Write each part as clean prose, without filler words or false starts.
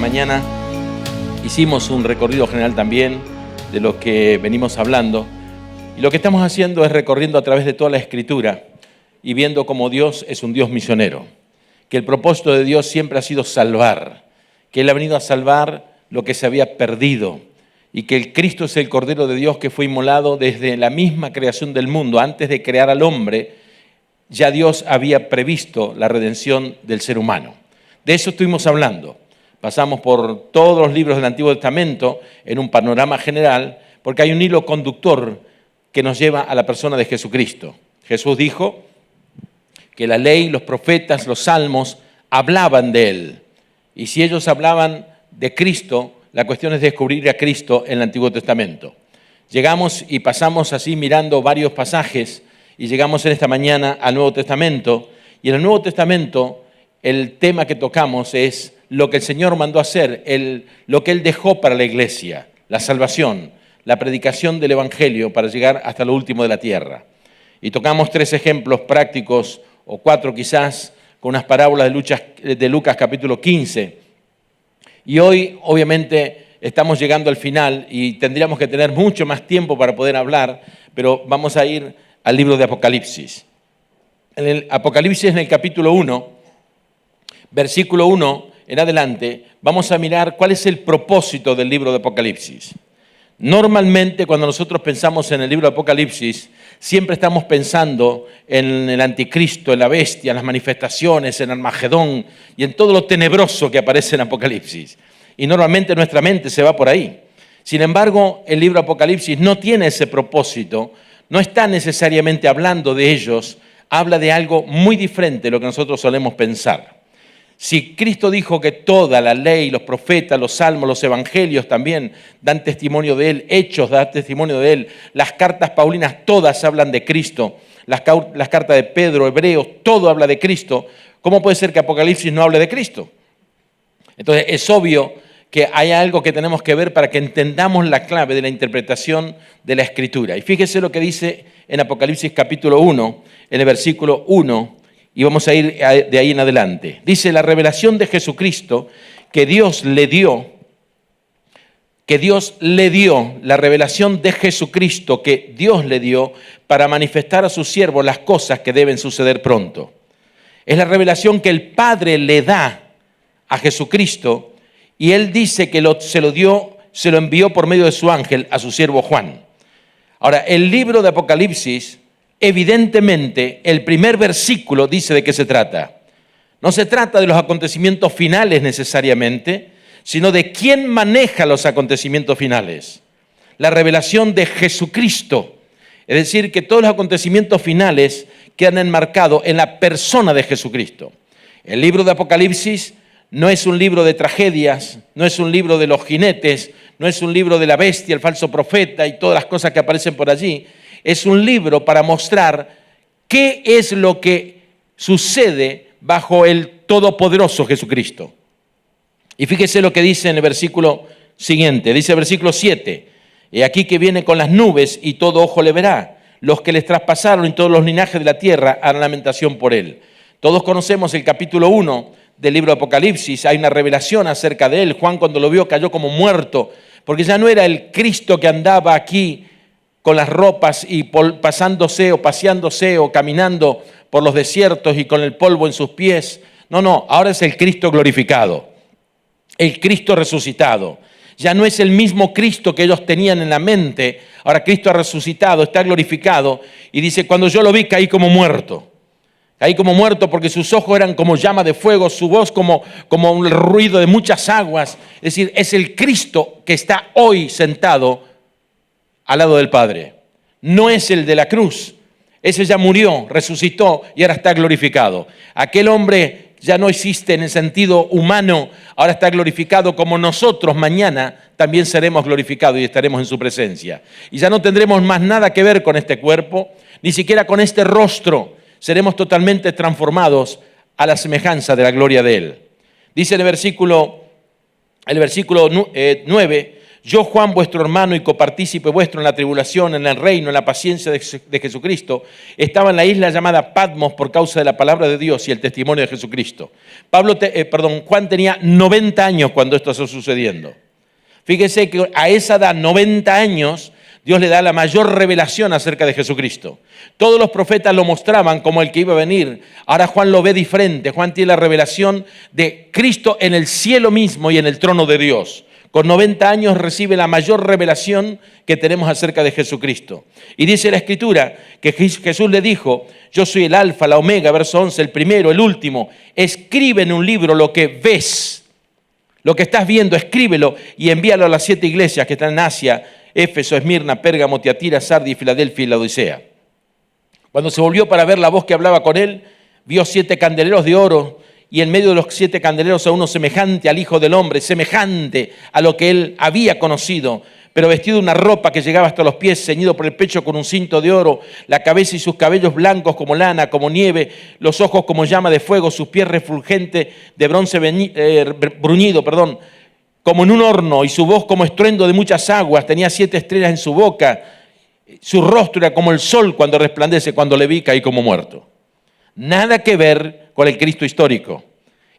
mañana hicimos un recorrido general también de lo que venimos hablando. Y lo que estamos haciendo es recorriendo a través de toda la Escritura y viendo cómo Dios es un Dios misionero. Que el propósito de Dios siempre ha sido salvar. Que Él ha venido a salvar lo que se había perdido. Y que el Cristo es el Cordero de Dios que fue inmolado desde la misma creación del mundo. Antes de crear al hombre, ya Dios había previsto la redención del ser humano. De eso estuvimos hablando. Pasamos por todos los libros del Antiguo Testamento en un panorama general, porque hay un hilo conductor que nos lleva a la persona de Jesucristo. Jesús dijo que la ley, los profetas, los salmos hablaban de Él. Y si ellos hablaban de Cristo, la cuestión es descubrir a Cristo en el Antiguo Testamento. Llegamos y pasamos así mirando varios pasajes y llegamos en esta mañana al Nuevo Testamento. Y en el Nuevo Testamento el tema que tocamos es lo que el Señor mandó hacer, lo que Él dejó para la iglesia, la salvación, la predicación del Evangelio para llegar hasta lo último de la tierra. Y tocamos 3 ejemplos prácticos, o 4 quizás, con unas parábolas de Lucas capítulo 15. Y hoy, obviamente, estamos llegando al final y tendríamos que tener mucho más tiempo para poder hablar, pero vamos a ir al libro de Apocalipsis. En el Apocalipsis, en el capítulo 1, versículo 1 en adelante, vamos a mirar cuál es el propósito del libro de Apocalipsis. Normalmente, cuando nosotros pensamos en el libro de Apocalipsis, siempre estamos pensando en el anticristo, en la bestia, en las manifestaciones, en Armagedón y en todo lo tenebroso que aparece en Apocalipsis. Y normalmente nuestra mente se va por ahí. Sin embargo, el libro de Apocalipsis no tiene ese propósito, no está necesariamente hablando de ellos, habla de algo muy diferente de lo que nosotros solemos pensar. Si Cristo dijo que toda la ley, los profetas, los salmos, los evangelios también dan testimonio de Él, Hechos dan testimonio de Él, las cartas paulinas todas hablan de Cristo, las cartas de Pedro, Hebreos, todo habla de Cristo, ¿cómo puede ser que Apocalipsis no hable de Cristo? Entonces es obvio que hay algo que tenemos que ver para que entendamos la clave de la interpretación de la Escritura. Y fíjese lo que dice en Apocalipsis capítulo 1, en el versículo 1, y vamos a ir de ahí en adelante. Dice, la revelación de Jesucristo que Dios le dio, la revelación de Jesucristo que Dios le dio para manifestar a sus siervos las cosas que deben suceder pronto. Es la revelación que el Padre le da a Jesucristo y Él dice que se lo envió por medio de su ángel a su siervo Juan. Ahora, el libro de Apocalipsis, evidentemente, el primer versículo dice de qué se trata. No se trata de los acontecimientos finales necesariamente, sino de quién maneja los acontecimientos finales. La revelación de Jesucristo. Es decir, que todos los acontecimientos finales quedan enmarcados en la persona de Jesucristo. El libro de Apocalipsis no es un libro de tragedias, no es un libro de los jinetes, no es un libro de la bestia, el falso profeta y todas las cosas que aparecen por allí. Es un libro para mostrar qué es lo que sucede bajo el todopoderoso Jesucristo. Y fíjese lo que dice en el versículo siguiente, dice el versículo 7, he aquí que viene con las nubes y todo ojo le verá, los que les traspasaron y todos los linajes de la tierra harán lamentación por él. Todos conocemos el capítulo 1 del libro de Apocalipsis, hay una revelación acerca de él. Juan cuando lo vio cayó como muerto, porque ya no era el Cristo que andaba aquí con las ropas y pasándose o paseándose o caminando por los desiertos y con el polvo en sus pies. No, ahora es el Cristo glorificado, el Cristo resucitado. Ya no es el mismo Cristo que ellos tenían en la mente, ahora Cristo ha resucitado, está glorificado y dice, cuando yo lo vi caí como muerto. Caí como muerto porque sus ojos eran como llama de fuego, su voz como un ruido de muchas aguas. Es decir, es el Cristo que está hoy sentado al lado del Padre. No es el de la cruz. Ese ya murió, resucitó y ahora está glorificado. Aquel hombre ya no existe en el sentido humano, ahora está glorificado como nosotros mañana también seremos glorificados y estaremos en su presencia. Y ya no tendremos más nada que ver con este cuerpo, ni siquiera con este rostro. Seremos totalmente transformados a la semejanza de la gloria de Él. Dice el versículo 9, Yo, Juan, vuestro hermano y copartícipe vuestro en la tribulación, en el reino, en la paciencia de Jesucristo, estaba en la isla llamada Patmos por causa de la palabra de Dios y el testimonio de Jesucristo. Juan tenía 90 años cuando esto está sucediendo. Fíjese que a esa edad, 90 años, Dios le da la mayor revelación acerca de Jesucristo. Todos los profetas lo mostraban como el que iba a venir. Ahora Juan lo ve diferente. Juan tiene la revelación de Cristo en el cielo mismo y en el trono de Dios. Con 90 años recibe la mayor revelación que tenemos acerca de Jesucristo. Y dice la Escritura que Jesús le dijo, yo soy el alfa, la omega, verso 11, el primero, el último. Escribe en un libro lo que ves, lo que estás viendo, escríbelo y envíalo a las 7 iglesias que están en Asia, Éfeso, Esmirna, Pérgamo, Tiatira, Sardis, Filadelfia y Laodicea. Cuando se volvió para ver la voz que hablaba con él, vio 7 candeleros de oro y en medio de los 7 candeleros a uno semejante al Hijo del Hombre, semejante a lo que él había conocido, pero vestido de una ropa que llegaba hasta los pies, ceñido por el pecho con un cinto de oro, la cabeza y sus cabellos blancos como lana, como nieve, los ojos como llama de fuego, sus pies refulgentes de bronce bruñido, como en un horno, y su voz como estruendo de muchas aguas, tenía 7 estrellas en su boca, su rostro era como el sol cuando resplandece, cuando le vi caí como muerto. Nada que ver con el Cristo histórico.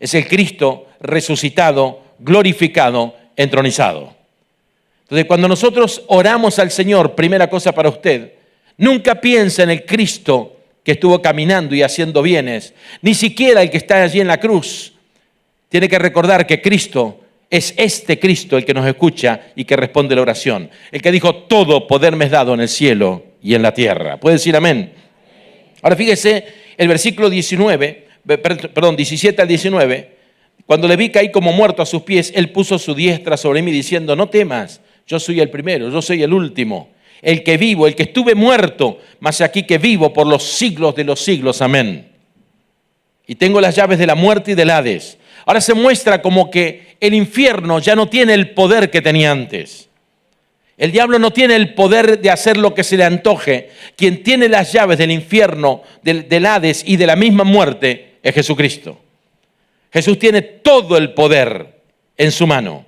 Es el Cristo resucitado, glorificado, entronizado. Entonces, cuando nosotros oramos al Señor, primera cosa para usted, nunca piensa en el Cristo que estuvo caminando y haciendo bienes, ni siquiera el que está allí en la cruz. Tiene que recordar que Cristo es este Cristo el que nos escucha y que responde la oración. El que dijo, todo poder me es dado en el cielo y en la tierra. ¿Puede decir amén? Ahora fíjese, el versículo 17 al 19, cuando le vi caí como muerto a sus pies, él puso su diestra sobre mí diciendo, no temas, yo soy el primero, yo soy el último, el que vivo, el que estuve muerto, mas aquí que vivo por los siglos de los siglos. Amén. Y tengo las llaves de la muerte y del Hades. Ahora se muestra como que el infierno ya no tiene el poder que tenía antes. El diablo no tiene el poder de hacer lo que se le antoje. Quien tiene las llaves del infierno, del Hades y de la misma muerte es Jesucristo. Jesús tiene todo el poder en su mano.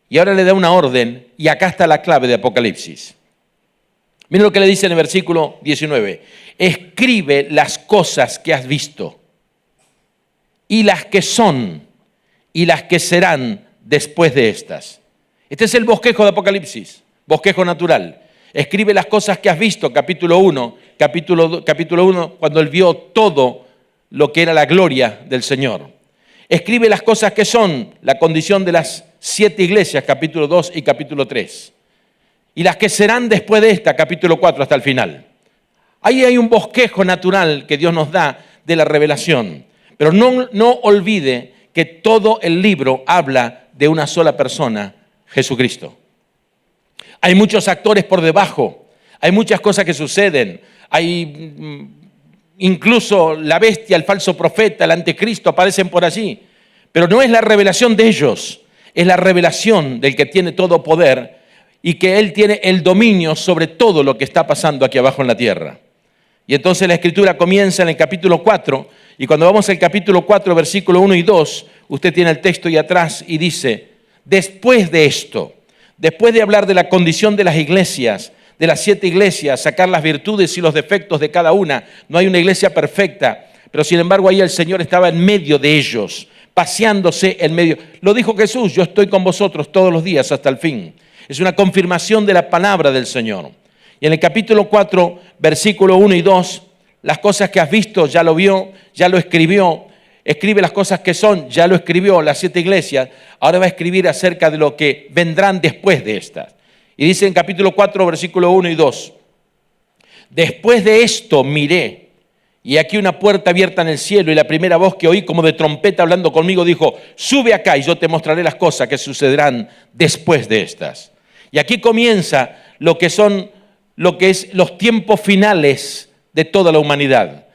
Y ahora le da una orden y acá está la clave de Apocalipsis. Miren lo que le dice en el versículo 19. Escribe las cosas que has visto y las que son y las que serán después de estas. Este es el bosquejo de Apocalipsis, bosquejo natural. Escribe las cosas que has visto, capítulo 1, cuando él vio todo lo que era la gloria del Señor. Escribe las cosas que son, la condición de las 7 iglesias, capítulo 2 y capítulo 3. Y las que serán después de esta, capítulo 4 hasta el final. Ahí hay un bosquejo natural que Dios nos da de la revelación. Pero no olvide que todo el libro habla de una sola persona, Jesucristo. Hay muchos actores por debajo, hay muchas cosas que suceden, hay incluso la bestia, el falso profeta, el anticristo aparecen por allí, pero no es la revelación de ellos, es la revelación del que tiene todo poder y que Él tiene el dominio sobre todo lo que está pasando aquí abajo en la tierra. Y entonces la Escritura comienza en el capítulo 4, y cuando vamos al capítulo 4, versículo 1 y 2, usted tiene el texto ahí atrás y dice, después de esto, después de hablar de la condición de las iglesias, de las 7 iglesias, sacar las virtudes y los defectos de cada una, no hay una iglesia perfecta, pero sin embargo ahí el Señor estaba en medio de ellos, paseándose en medio. Lo dijo Jesús, yo estoy con vosotros todos los días hasta el fin. Es una confirmación de la palabra del Señor. Y en el capítulo 4, versículo 1 y 2, las cosas que has visto ya lo vio, ya lo escribió. Escribe las cosas que son, ya lo escribió las 7 iglesias. Ahora va a escribir acerca de lo que vendrán después de estas. Y dice en capítulo 4, versículo 1 y 2. Después de esto miré, y aquí una puerta abierta en el cielo, y la primera voz que oí como de trompeta hablando conmigo dijo, sube acá y yo te mostraré las cosas que sucederán después de estas. Y aquí comienza lo que es los tiempos finales de toda la humanidad,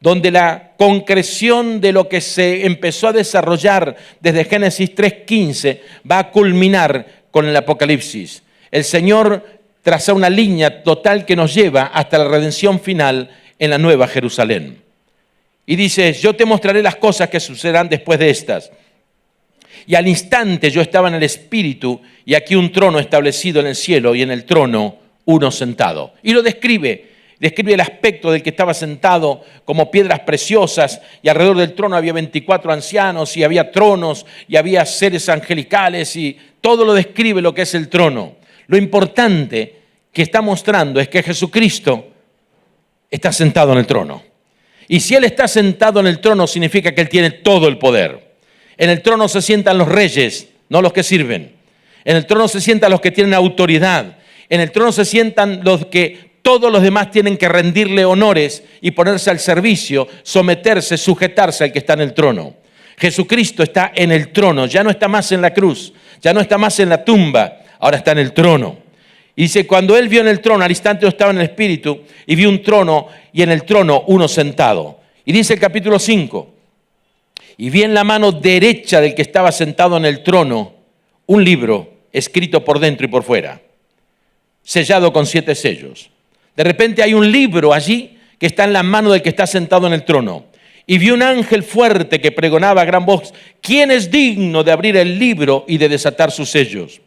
donde la concreción de lo que se empezó a desarrollar desde Génesis 3:15 va a culminar con el Apocalipsis. El Señor traza una línea total que nos lleva hasta la redención final en la Nueva Jerusalén. Y dice, yo te mostraré las cosas que sucederán después de estas. y al instante yo estaba en el Espíritu, y aquí un trono establecido en el cielo, y en el trono uno sentado. Y lo describe el aspecto del que estaba sentado como piedras preciosas, y alrededor del trono había 24 ancianos, y había tronos, y había seres angelicales, y todo lo describe lo que es el trono. Lo importante que está mostrando es que Jesucristo está sentado en el trono. Y si Él está sentado en el trono, significa que Él tiene todo el poder. En el trono se sientan los reyes, no los que sirven. En el trono se sientan los que tienen autoridad. En el trono se sientan los que todos los demás tienen que rendirle honores y ponerse al servicio, someterse, sujetarse al que está en el trono. Jesucristo está en el trono, ya no está más en la cruz, ya no está más en la tumba, ahora está en el trono. Y dice, cuando Él vio en el trono, al instante yo estaba en el Espíritu, y vi un trono, y en el trono uno sentado. Y dice el capítulo 5, y vi en la mano derecha del que estaba sentado en el trono un libro escrito por dentro y por fuera, sellado con 7 sellos. De repente hay un libro allí que está en la mano del que está sentado en el trono. Y vi un ángel fuerte que pregonaba a gran voz, ¿quién es digno de abrir el libro y de desatar sus sellos?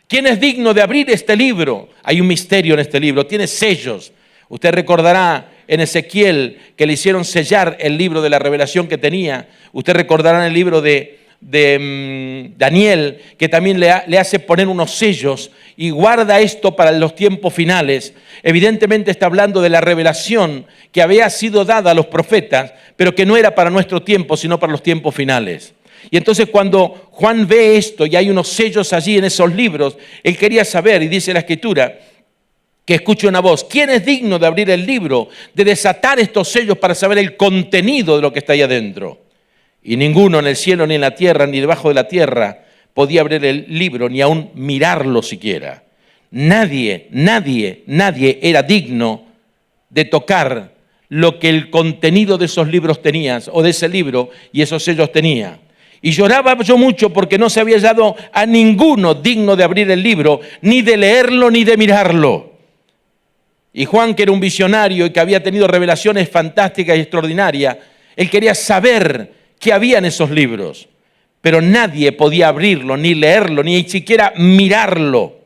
¿Quién es digno de abrir este libro? Hay un misterio en este libro, tiene sellos. Usted recordará en Ezequiel que le hicieron sellar el libro de la revelación que tenía. Usted recordará en el libro de Daniel, que también le hace poner unos sellos y guarda esto para los tiempos finales. Evidentemente está hablando de la revelación que había sido dada a los profetas, pero que no era para nuestro tiempo, sino para los tiempos finales. Y entonces cuando Juan ve esto y hay unos sellos allí en esos libros, él quería saber, y dice la Escritura, que escuche una voz, ¿quién es digno de abrir el libro, de desatar estos sellos para saber el contenido de lo que está ahí adentro? Y ninguno en el cielo, ni en la tierra, ni debajo de la tierra podía abrir el libro, ni aún mirarlo siquiera. Nadie era digno de tocar lo que el contenido de esos libros tenía, o de ese libro y esos sellos tenía. Y lloraba yo mucho porque no se había hallado a ninguno digno de abrir el libro, ni de leerlo, ni de mirarlo. Y Juan, que era un visionario y que había tenido revelaciones fantásticas y extraordinarias, él quería saber qué había en esos libros, pero nadie podía abrirlo, ni leerlo, ni siquiera mirarlo.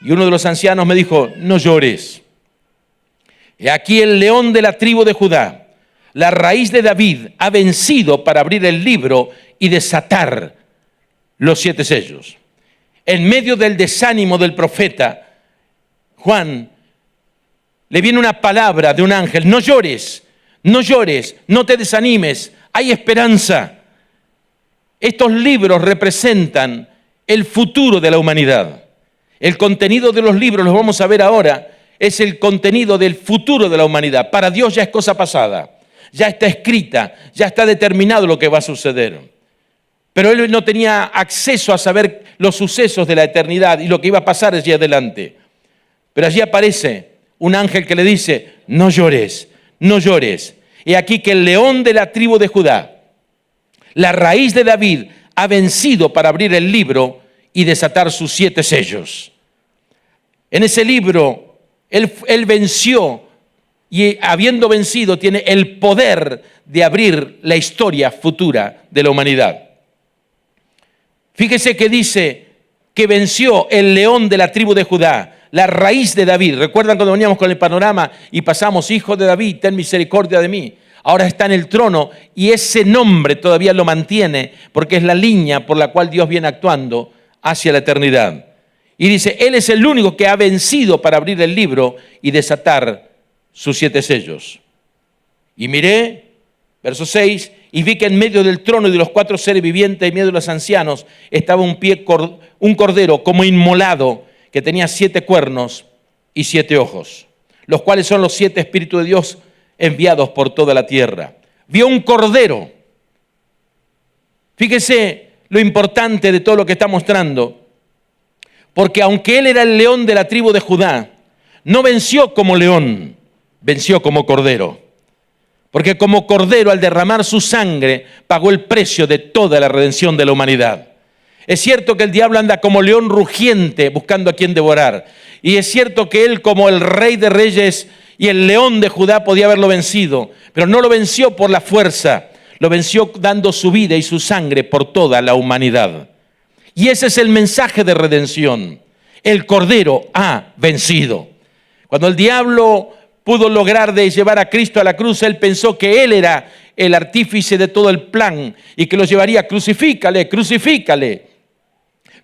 Y uno de los ancianos me dijo, no llores. He aquí el león de la tribu de Judá, la raíz de David, ha vencido para abrir el libro y desatar los 7 sellos. En medio del desánimo del profeta, Juan, le viene una palabra de un ángel, no llores, no te desanimes, hay esperanza. Estos libros representan el futuro de la humanidad. El contenido de los libros, los vamos a ver ahora, es el contenido del futuro de la humanidad. Para Dios ya es cosa pasada, ya está escrita, ya está determinado lo que va a suceder. Pero él no tenía acceso a saber los sucesos de la eternidad y lo que iba a pasar allí adelante. Pero allí aparece un ángel que le dice, no llores. He aquí que el león de la tribu de Judá, la raíz de David, ha vencido para abrir el libro y desatar sus 7 sellos. En ese libro, él venció y habiendo vencido tiene el poder de abrir la historia futura de la humanidad. Fíjese que dice que venció el león de la tribu de Judá, la raíz de David. ¿Recuerdan cuando veníamos con el panorama y pasamos, hijo de David, ten misericordia de mí? Ahora está en el trono y ese nombre todavía lo mantiene porque es la línea por la cual Dios viene actuando hacia la eternidad. Y dice, Él es el único que ha vencido para abrir el libro y desatar sus 7 sellos. Y miré, verso 6, y vi que en medio del trono y de los 4 seres vivientes, en medio de los ancianos, estaba un cordero como inmolado, que tenía 7 cuernos y 7 ojos, los cuales son los 7 espíritus de Dios enviados por toda la tierra. Vio un cordero. Fíjese lo importante de todo lo que está mostrando, porque aunque él era el león de la tribu de Judá, no venció como león, venció como cordero. Porque como cordero, al derramar su sangre, pagó el precio de toda la redención de la humanidad. Es cierto que el diablo anda como león rugiente buscando a quien devorar. Y es cierto que él, como el rey de reyes y el león de Judá, podía haberlo vencido. Pero no lo venció por la fuerza, Lo venció dando su vida y su sangre por toda la humanidad. Y ese es el mensaje de redención. El Cordero ha vencido. Cuando el diablo pudo lograr de llevar a Cristo a la cruz, él pensó que él era el artífice de todo el plan y que lo llevaría, crucifícale, crucifícale.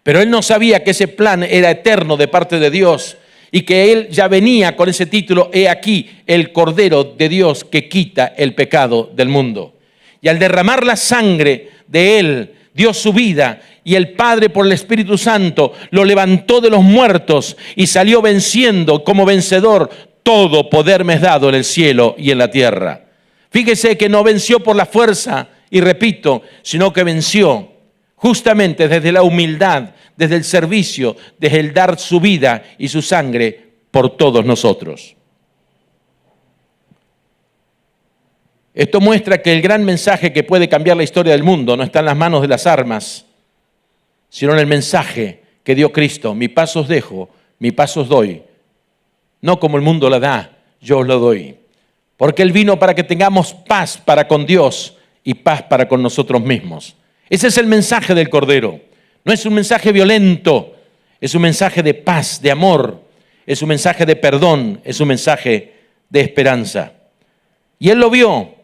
Pero él no sabía que ese plan era eterno de parte de Dios y que él ya venía con ese título: he aquí el Cordero de Dios que quita el pecado del mundo. Y al derramar la sangre de él, dio su vida, y el Padre por el Espíritu Santo lo levantó de los muertos y salió venciendo como vencedor. Todo poder me es dado en el cielo y en la tierra. Fíjese que no venció por la fuerza, y repito, sino que venció justamente desde la humildad, desde el servicio, desde el dar su vida y su sangre por todos nosotros. Esto muestra que el gran mensaje que puede cambiar la historia del mundo no está en las manos de las armas, sino en el mensaje que dio Cristo: mi paz os dejo, mi paz os doy. No como el mundo la da, yo os lo doy. Porque Él vino para que tengamos paz para con Dios y paz para con nosotros mismos. Ese es el mensaje del Cordero. No es un mensaje violento, es un mensaje de paz, de amor, es un mensaje de perdón, es un mensaje de esperanza. Y Él lo vio,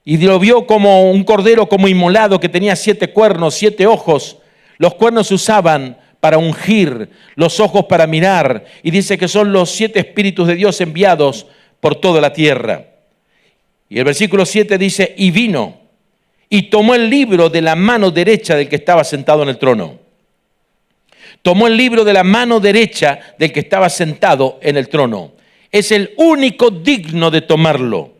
y lo vio como un cordero, como inmolado, que tenía 7 cuernos, 7 ojos. Los cuernos se usaban para ungir, los ojos para mirar, y dice que son los 7 espíritus de Dios enviados por toda la tierra. Y el versículo 7 dice: y vino, y tomó el libro de la mano derecha del que estaba sentado en el trono. Tomó el libro de la mano derecha del que estaba sentado en el trono. Es el único digno de tomarlo.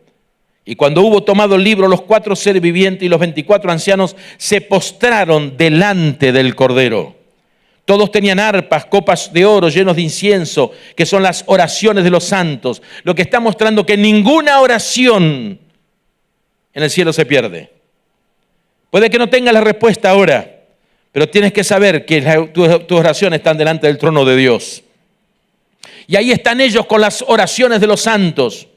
Y cuando hubo tomado el libro, los 4 seres vivientes y los 24 ancianos se postraron delante del Cordero. Todos tenían arpas, copas de oro llenos de incienso, que son las oraciones de los santos. Lo que está mostrando que ninguna oración en el cielo se pierde. Puede que no tengas la respuesta ahora, pero tienes que saber que tus oraciones están delante del trono de Dios. Y ahí están ellos con las oraciones de los santos.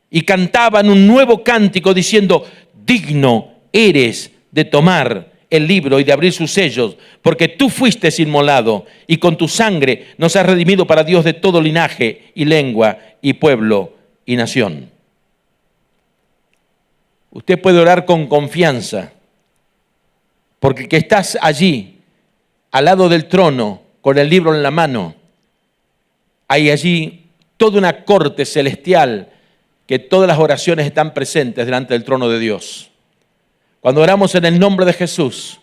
Y cantaban un nuevo cántico diciendo: digno eres de tomar el libro y de abrir sus sellos, porque tú fuiste inmolado y con tu sangre nos has redimido para Dios de todo linaje y lengua y pueblo y nación. Usted puede orar con confianza, porque el que estás allí, al lado del trono, con el libro en la mano, hay allí toda una corte celestial, que todas las oraciones están presentes delante del trono de Dios. Cuando oramos en el nombre de Jesús,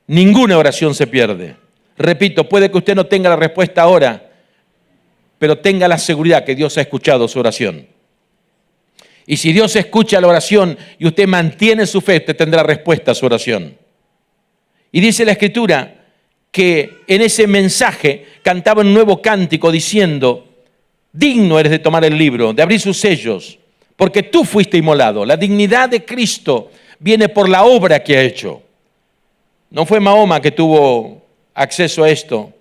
ninguna oración se pierde. Repito, puede que usted no tenga la respuesta ahora, pero tenga la seguridad que Dios ha escuchado su oración. Y si Dios escucha la oración y usted mantiene su fe, usted tendrá respuesta a su oración. Y dice la Escritura que en ese mensaje cantaba un nuevo cántico diciendo: digno eres de tomar el libro, de abrir sus sellos, porque tú fuiste inmolado. La dignidad de Cristo viene por la obra que ha hecho. No fue Mahoma que tuvo acceso a esto,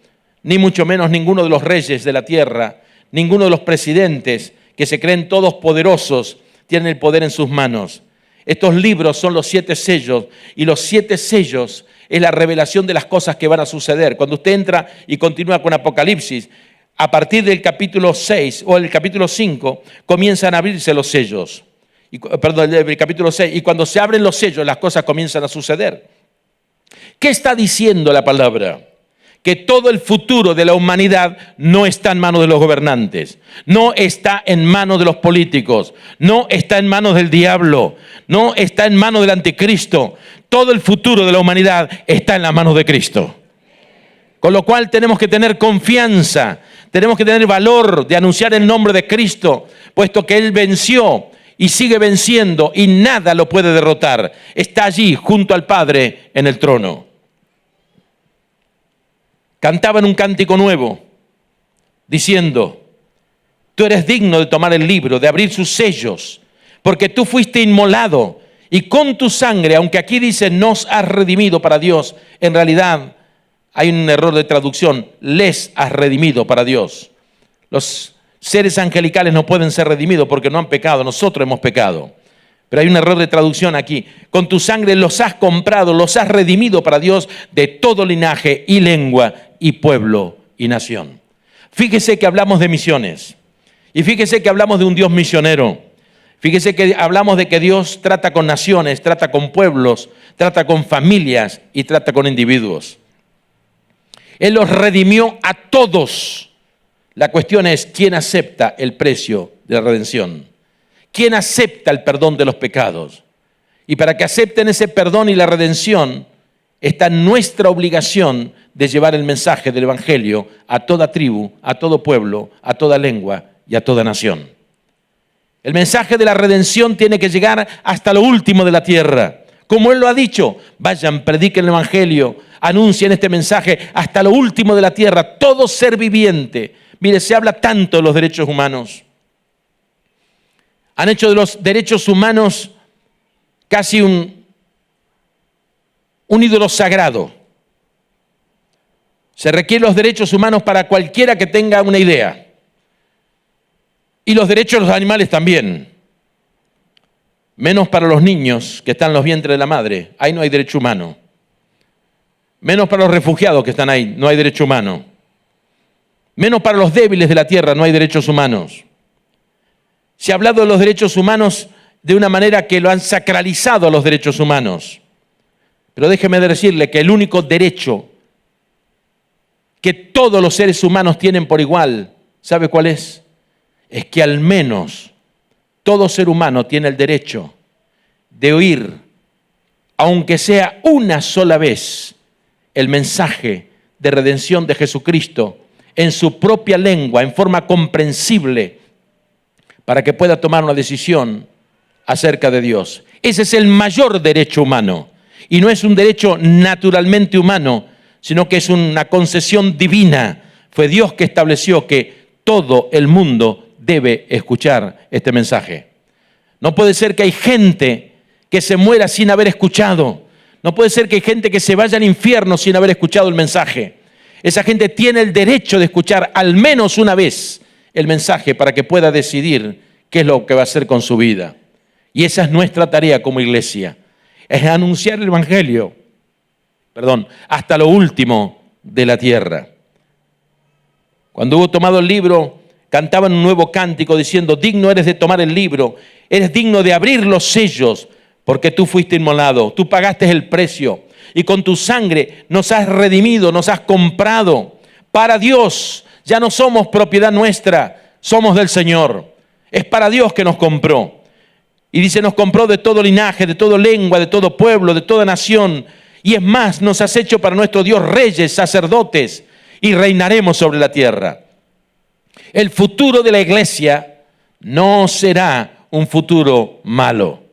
ni mucho menos ninguno de los reyes de la tierra, ninguno de los presidentes que se creen todos poderosos tienen el poder en sus manos. Estos libros son los 7 sellos, y los 7 sellos es la revelación de las cosas que van a suceder. Cuando usted entra y continúa con Apocalipsis, a partir del capítulo 6 o el capítulo 5 comienzan a abrirse los sellos. El capítulo 6, y cuando se abren los sellos las cosas comienzan a suceder. ¿Qué está diciendo la palabra? Que todo el futuro de la humanidad no está en manos de los gobernantes, no está en manos de los políticos, no está en manos del diablo, no está en manos del anticristo. Todo el futuro de la humanidad está en las manos de Cristo. Con lo cual tenemos que tener confianza, tenemos que tener valor de anunciar el nombre de Cristo, puesto que Él venció y sigue venciendo y nada lo puede derrotar. Está allí junto al Padre en el trono. Cantaban un cántico nuevo diciendo: tú eres digno de tomar el libro, de abrir sus sellos, porque tú fuiste inmolado y con tu sangre, aunque aquí dice nos has redimido para Dios, en realidad hay un error de traducción: les has redimido para Dios. Los seres angelicales no pueden ser redimidos porque no han pecado, nosotros hemos pecado. Pero hay un error de traducción aquí. Con tu sangre los has comprado, los has redimido para Dios de todo linaje y lengua y pueblo y nación. Fíjese que hablamos de misiones. Y fíjese que hablamos de un Dios misionero. Fíjese que hablamos de que Dios trata con naciones, trata con pueblos, trata con familias y trata con individuos. Él los redimió a todos. La cuestión es, ¿quién acepta el precio de la redención? ¿Quién acepta el perdón de los pecados? Y para que acepten ese perdón y la redención, está nuestra obligación de llevar el mensaje del Evangelio a toda tribu, a todo pueblo, a toda lengua y a toda nación. El mensaje de la redención tiene que llegar hasta lo último de la tierra. Como Él lo ha dicho, vayan, prediquen el Evangelio, anuncien este mensaje hasta lo último de la tierra, todo ser viviente. Mire, se habla tanto de los derechos humanos. Han hecho de los derechos humanos casi un ídolo sagrado. Se requieren los derechos humanos para cualquiera que tenga una idea. Y los derechos de los animales también. Menos para los niños que están en los vientres de la madre. Ahí no hay derecho humano. Menos para los refugiados que están ahí. No hay derecho humano. Menos para los débiles de la tierra. No hay derechos humanos. Se ha hablado de los derechos humanos de una manera que lo han sacralizado a los derechos humanos. Pero déjeme decirle que el único derecho que todos los seres humanos tienen por igual, ¿sabe cuál es? Es que al menos todo ser humano tiene el derecho de oír, aunque sea una sola vez, el mensaje de redención de Jesucristo en su propia lengua, en forma comprensible, para que pueda tomar una decisión acerca de Dios. Ese es el mayor derecho humano. Y no es un derecho naturalmente humano, sino que es una concesión divina. Fue Dios que estableció que todo el mundo debe escuchar este mensaje. No puede ser que hay gente que se muera sin haber escuchado. No puede ser que hay gente que se vaya al infierno sin haber escuchado el mensaje. Esa gente tiene el derecho de escuchar al menos una vez el mensaje para que pueda decidir qué es lo que va a hacer con su vida. Y esa es nuestra tarea como iglesia. Es anunciar el Evangelio, hasta lo último de la tierra. Cuando hubo tomado el libro, cantaban un nuevo cántico diciendo: digno eres de tomar el libro, eres digno de abrir los sellos, porque tú fuiste inmolado, tú pagaste el precio, y con tu sangre nos has redimido, nos has comprado para Dios. Ya no somos propiedad nuestra, somos del Señor. Es para Dios que nos compró. Y dice, nos compró de todo linaje, de toda lengua, de todo pueblo, de toda nación. Y es más, nos has hecho para nuestro Dios reyes, sacerdotes, y reinaremos sobre la tierra. El futuro de la iglesia no será un futuro malo.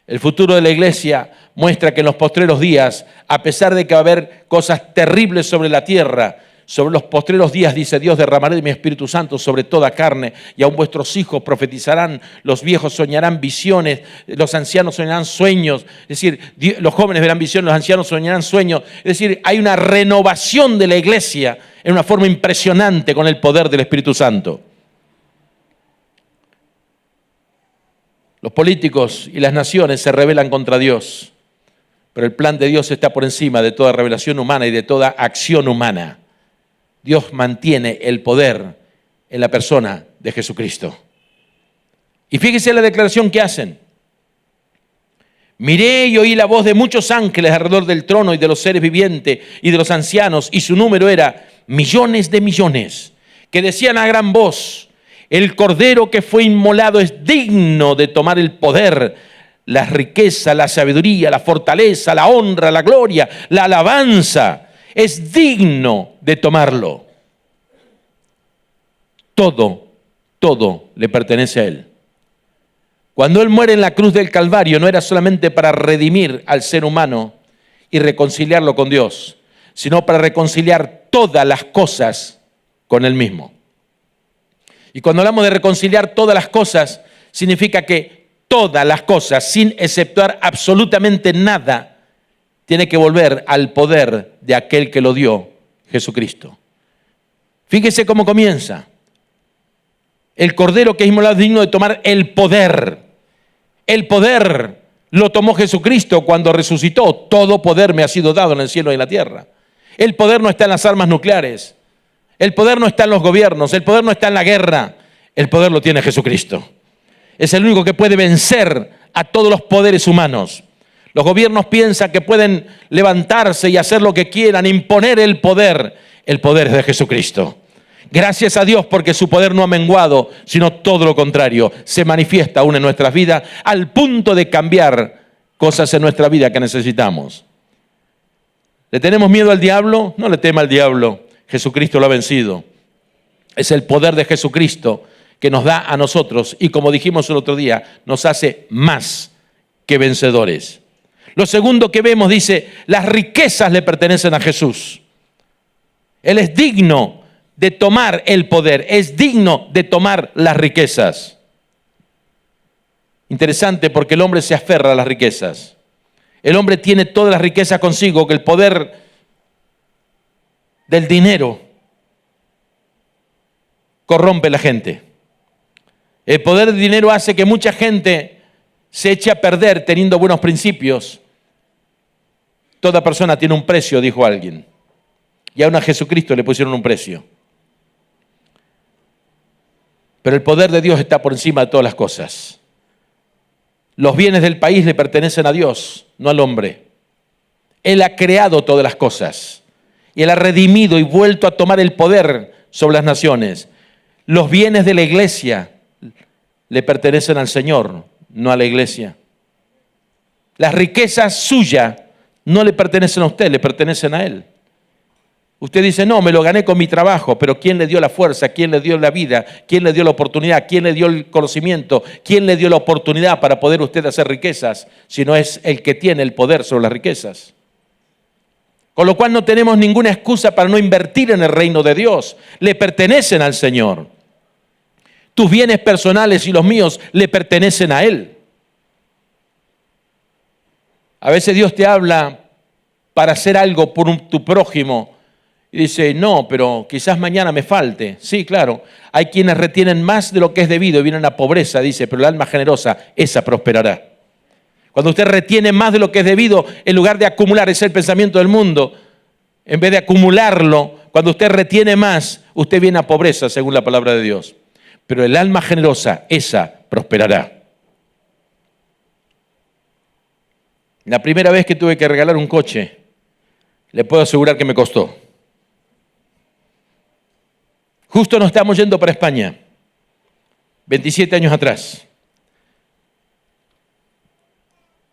El futuro de la iglesia muestra que en los postreros días, a pesar de que va a haber cosas terribles sobre la tierra, sobre los postreros días, dice Dios, derramaré de mi Espíritu Santo sobre toda carne, y aún vuestros hijos profetizarán, los viejos soñarán visiones, los ancianos soñarán sueños, es decir, los jóvenes verán visiones, los ancianos soñarán sueños. Es decir, hay una renovación de la iglesia en una forma impresionante con el poder del Espíritu Santo. Los políticos y las naciones se rebelan contra Dios, pero el plan de Dios está por encima de toda revelación humana y de toda acción humana. Dios mantiene el poder en la persona de Jesucristo. Y fíjese la declaración que hacen. Miré y oí la voz de muchos ángeles alrededor del trono y de los seres vivientes y de los ancianos, y su número era millones de millones, que decían a gran voz: el Cordero que fue inmolado es digno de tomar el poder, la riqueza, la sabiduría, la fortaleza, la honra, la gloria, la alabanza. Es digno de tomarlo. Todo le pertenece a Él. Cuando Él muere en la cruz del Calvario, no era solamente para redimir al ser humano y reconciliarlo con Dios, sino para reconciliar todas las cosas con Él mismo. Y cuando hablamos de reconciliar todas las cosas, significa que todas las cosas, sin exceptuar absolutamente nada, tiene que volver al poder de aquel que lo dio, Jesucristo. Fíjese cómo comienza. El Cordero que es inmolado es digno de tomar el poder. El poder lo tomó Jesucristo cuando resucitó. Todo poder me ha sido dado en el cielo y en la tierra. El poder no está en las armas nucleares. El poder no está en los gobiernos. El poder no está en la guerra. El poder lo tiene Jesucristo. Es el único que puede vencer a todos los poderes humanos. Los gobiernos piensan que pueden levantarse y hacer lo que quieran, imponer el poder. El poder es de Jesucristo. Gracias a Dios porque su poder no ha menguado, sino todo lo contrario. Se manifiesta aún en nuestras vidas al punto de cambiar cosas en nuestra vida que necesitamos. ¿Le tenemos miedo al diablo? No le tema al diablo. Jesucristo lo ha vencido. Es el poder de Jesucristo que nos da a nosotros y, como dijimos el otro día, nos hace más que vencedores. Lo segundo que vemos dice, las riquezas le pertenecen a Jesús. Él es digno de tomar el poder, es digno de tomar las riquezas. Interesante porque el hombre se aferra a las riquezas. El hombre tiene todas las riquezas consigo, que el poder del dinero corrompe a la gente. El poder del dinero hace que mucha gente se eche a perder teniendo buenos principios. Toda persona tiene un precio, dijo alguien. Y aún a Jesucristo le pusieron un precio. Pero el poder de Dios está por encima de todas las cosas. Los bienes del país le pertenecen a Dios, no al hombre. Él ha creado todas las cosas. Y Él ha redimido y vuelto a tomar el poder sobre las naciones. Los bienes de la iglesia le pertenecen al Señor, no a la iglesia. Las riquezas suyas no le pertenecen a usted, le pertenecen a Él. Usted dice, no, me lo gané con mi trabajo, pero ¿quién le dio la fuerza? ¿Quién le dio la vida? ¿Quién le dio la oportunidad? ¿Quién le dio el conocimiento? ¿Quién le dio la oportunidad para poder usted hacer riquezas? Si no es el que tiene el poder sobre las riquezas. Con lo cual no tenemos ninguna excusa para no invertir en el reino de Dios. Le pertenecen al Señor. Tus bienes personales y los míos le pertenecen a Él. A veces Dios te habla para hacer algo por tu prójimo y dice, no, pero quizás mañana me falte. Sí, claro, hay quienes retienen más de lo que es debido y vienen a pobreza, dice, pero el alma generosa, esa prosperará. Cuando usted retiene más de lo que es debido, en lugar de acumular, ese es el pensamiento del mundo, en vez de acumularlo, cuando usted retiene más, usted viene a pobreza, según la palabra de Dios. Pero el alma generosa, esa prosperará. La primera vez que tuve que regalar un coche, le puedo asegurar que me costó. Justo nos estamos yendo para España, 27 años atrás.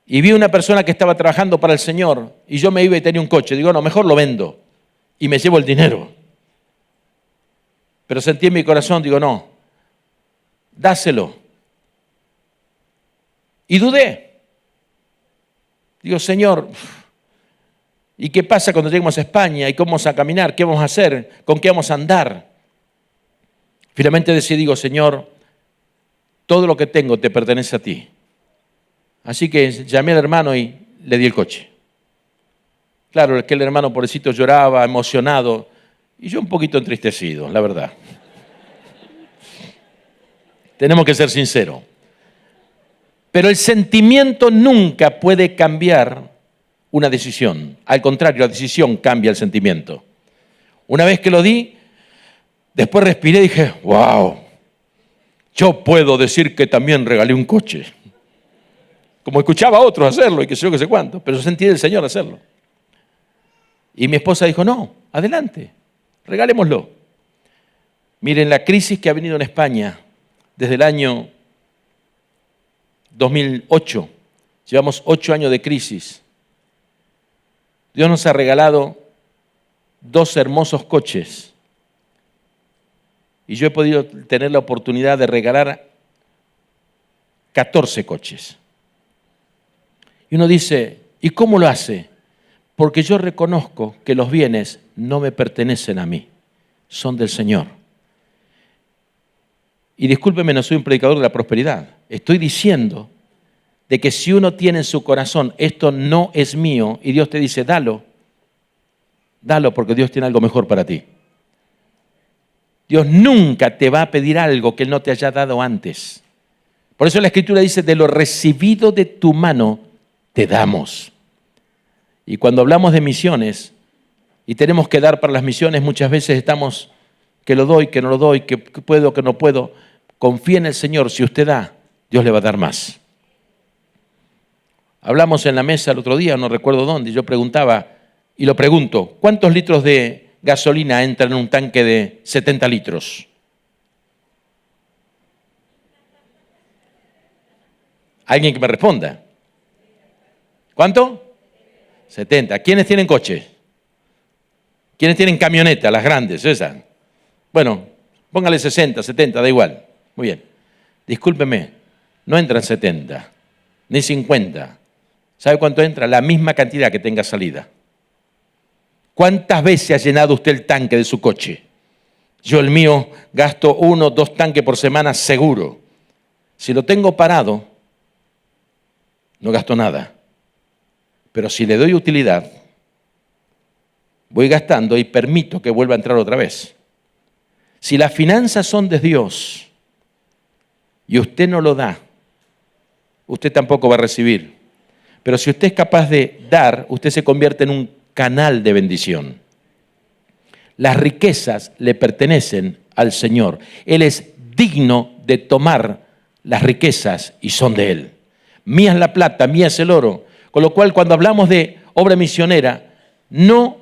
Y vi una persona que estaba trabajando para el Señor y yo me iba y tenía un coche. Digo, no, mejor lo vendo y me llevo el dinero. Pero sentí en mi corazón, digo, no, dáselo. Y dudé. Digo, Señor, ¿y qué pasa cuando lleguemos a España? ¿Y cómo vamos a caminar? ¿Qué vamos a hacer? ¿Con qué vamos a andar? Finalmente decidí, digo, Señor, todo lo que tengo te pertenece a ti. Así que llamé al hermano y le di el coche. Claro, aquel hermano pobrecito lloraba, emocionado, y yo un poquito entristecido, la verdad. Tenemos que ser sinceros. Pero el sentimiento nunca puede cambiar una decisión. Al contrario, la decisión cambia el sentimiento. Una vez que lo di, después respiré y dije, wow, yo puedo decir que también regalé un coche. Como escuchaba a otros hacerlo y que sé yo, que sé cuánto, pero sentí del Señor hacerlo. Y mi esposa dijo, no, adelante, regalémoslo. Miren, la crisis que ha venido en España desde el año 2008, llevamos 8 años de crisis. Dios nos ha regalado 2 hermosos coches. Y yo he podido tener la oportunidad de regalar 14 coches. Y uno dice, ¿y cómo lo hace? Porque yo reconozco que los bienes no me pertenecen a mí, son del Señor. Y discúlpeme, no soy un predicador de la prosperidad. Estoy diciendo de que si uno tiene en su corazón, esto no es mío, y Dios te dice, dalo, dalo porque Dios tiene algo mejor para ti. Dios nunca te va a pedir algo que Él no te haya dado antes. Por eso la Escritura dice, de lo recibido de tu mano te damos. Y cuando hablamos de misiones y tenemos que dar para las misiones, muchas veces estamos que lo doy, que no lo doy, que puedo, que no puedo. Confía en el Señor, si usted da, Dios le va a dar más. Hablamos en la mesa el otro día, no recuerdo dónde, yo preguntaba, y lo pregunto, ¿cuántos litros de gasolina entran en un tanque de 70 litros? Alguien que me responda. ¿Cuánto? 70. ¿Quiénes tienen coche? ¿Quiénes tienen camioneta, las grandes, esas? Bueno, póngale 60, 70, da igual. Muy bien. Discúlpeme, no entran 70, ni 50. ¿Sabe cuánto entra? La misma cantidad que tenga salida. ¿Cuántas veces ha llenado usted el tanque de su coche? Yo el mío gasto 1 o 2 tanques por semana seguro. Si lo tengo parado, no gasto nada. Pero si le doy utilidad, voy gastando y permito que vuelva a entrar otra vez. Si las finanzas son de Dios y usted no lo da, usted tampoco va a recibir. Pero si usted es capaz de dar, usted se convierte en un canal de bendición. Las riquezas le pertenecen al Señor. Él es digno de tomar las riquezas y son de Él. Mía es la plata, mía es el oro. Con lo cual, cuando hablamos de obra misionera, no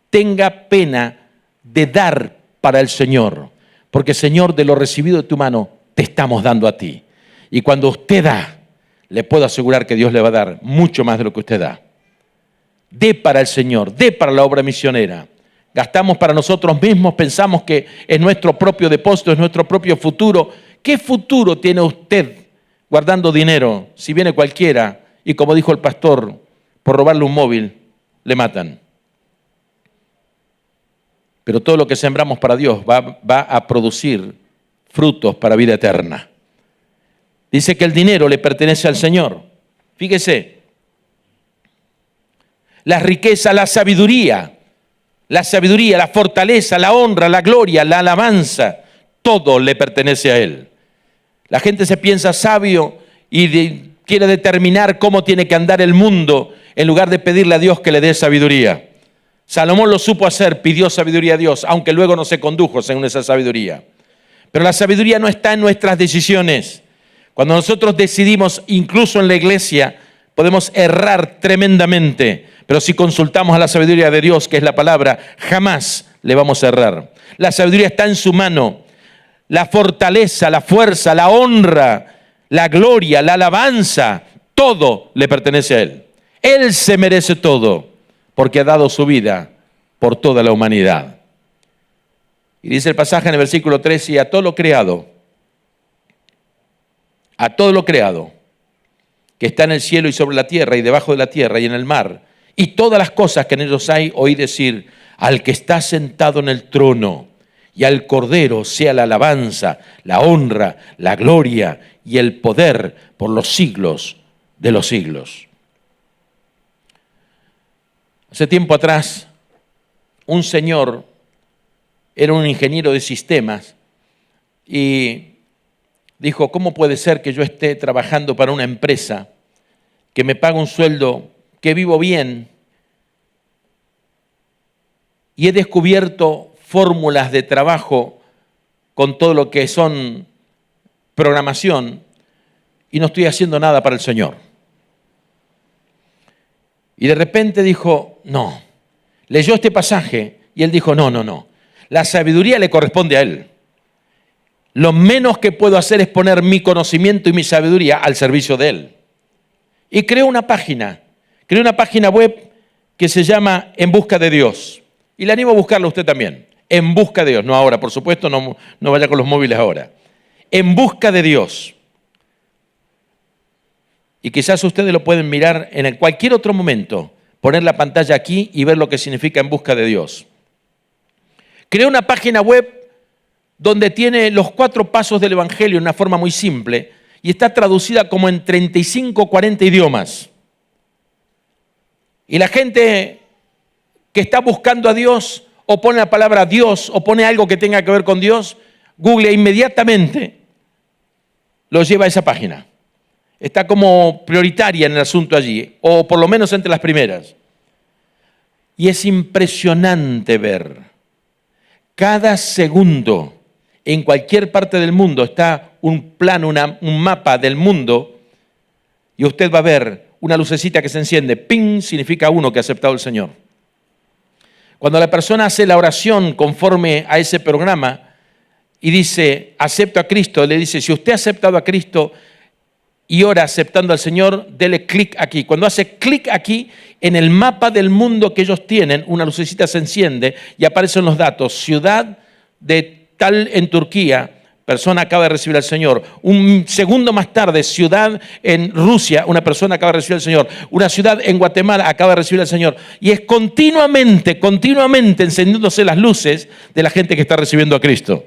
tenga pena de dar para el Señor. Porque, Señor, de lo recibido de tu mano, te estamos dando a ti. Y cuando usted da, le puedo asegurar que Dios le va a dar mucho más de lo que usted da. Dé para el Señor, dé para la obra misionera. Gastamos para nosotros mismos, pensamos que es nuestro propio depósito, es nuestro propio futuro. ¿Qué futuro tiene usted guardando dinero? Si viene cualquiera y, como dijo el pastor, por robarle un móvil, le matan. Pero todo lo que sembramos para Dios va a producir frutos para vida eterna. Dice que el dinero le pertenece al Señor. Fíjese, la riqueza, la sabiduría, la fortaleza, la honra, la gloria, la alabanza, todo le pertenece a Él. La gente se piensa sabio y quiere determinar cómo tiene que andar el mundo en lugar de pedirle a Dios que le dé sabiduría. Salomón lo supo hacer, pidió sabiduría a Dios, aunque luego no se condujo según esa sabiduría. Pero la sabiduría no está en nuestras decisiones. Cuando nosotros decidimos, incluso en la iglesia, podemos errar tremendamente. Pero si consultamos a la sabiduría de Dios, que es la palabra, jamás le vamos a errar. La sabiduría está en su mano. La fortaleza, la fuerza, la honra, la gloria, la alabanza, todo le pertenece a Él. Él se merece todo, porque ha dado su vida por toda la humanidad. Y dice el pasaje en el versículo 13, y a todo lo creado, que está en el cielo y sobre la tierra y debajo de la tierra y en el mar, y todas las cosas que en ellos hay, oí decir, al que está sentado en el trono y al Cordero sea la alabanza, la honra, la gloria y el poder por los siglos de los siglos. Hace tiempo atrás, un señor era un ingeniero de sistemas y dijo, ¿cómo puede ser que yo esté trabajando para una empresa que me paga un sueldo, que vivo bien y he descubierto fórmulas de trabajo con todo lo que son programación y no estoy haciendo nada para el Señor? Y de repente dijo, no. Leyó este pasaje y él dijo, no. La sabiduría le corresponde a Él. Lo menos que puedo hacer es poner mi conocimiento y mi sabiduría al servicio de Él. Y creó una página web que se llama En Busca de Dios. Y le animo a buscarlo usted también. En Busca de Dios, no ahora, por supuesto, no vaya con los móviles ahora. En Busca de Dios. Y quizás ustedes lo pueden mirar en cualquier otro momento, poner la pantalla aquí y ver lo que significa En Busca de Dios. Creó una página web donde tiene los 4 pasos del Evangelio en una forma muy simple y está traducida como en 35 o 40 idiomas. Y la gente que está buscando a Dios o pone la palabra Dios o pone algo que tenga que ver con Dios, googlea inmediatamente lo lleva a esa página. Está como prioritaria en el asunto allí, o por lo menos entre las primeras. Y es impresionante ver, cada segundo, en cualquier parte del mundo, está un plano, un mapa del mundo, y usted va a ver una lucecita que se enciende. ¡Ping! Significa uno que ha aceptado al Señor. Cuando la persona hace la oración conforme a ese programa y dice, acepto a Cristo, le dice, si usted ha aceptado a Cristo y ora aceptando al Señor, dele clic aquí. Cuando hace clic aquí, en el mapa del mundo que ellos tienen, una lucecita se enciende y aparecen los datos. Ciudad de tal en Turquía, persona acaba de recibir al Señor. Un segundo más tarde, ciudad en Rusia, una persona acaba de recibir al Señor. Una ciudad en Guatemala acaba de recibir al Señor. Y es continuamente encendiéndose las luces de la gente que está recibiendo a Cristo.